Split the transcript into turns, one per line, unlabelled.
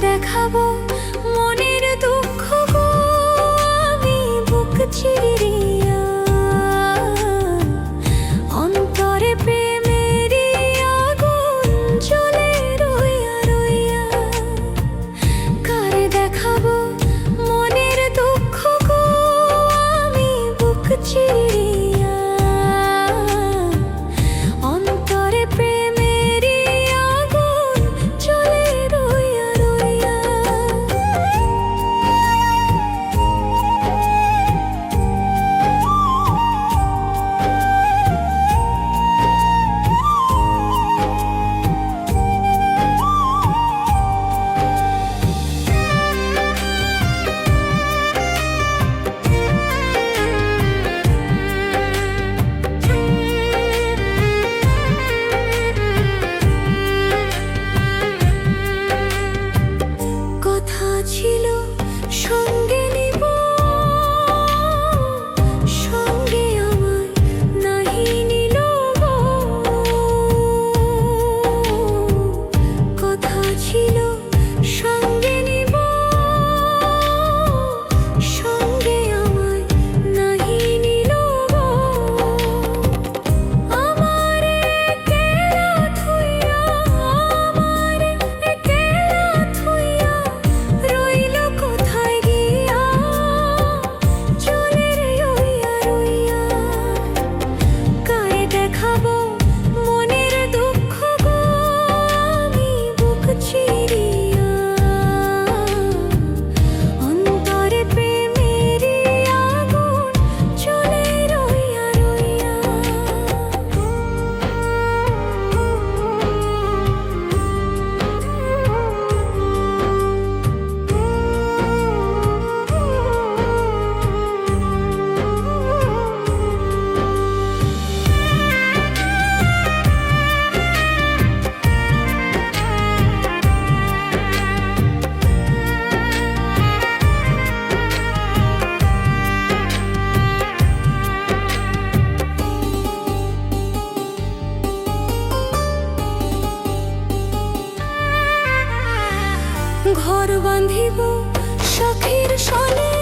দেখাবো মনের দুঃখ গো আমি বুক চিরিয়া, অন্তরে প্রেমেরই আগুন জ্বলে রইয়া রইয়া। কারে দেখাবো মনের দুঃখ গো আমি বুক চিরিয়া, অন্তরে প্রেমেরই আগুন জ্বলে রইয়া রইয়া। কথা ছিল সঙ্গে নিব, সঙ্গে আমায় নাহি নিল গো। কথা ছিল সঙ্গে নিব, সঙ্গে আমায় নাহি নিল গো। আমারে একলা থুইয়া, আমারে একলা থুইয়া রইল কোথায় গিয়া, চলে রইয়া রইয়া। কারে দেখাবো মনের দুঃখ গো আমি বুক চিরিয়া, অন্তরে প্রেমেরই আগুন জ্বলে রইয়া রইয়া। ঘর বাঁধিব সখীর সনে,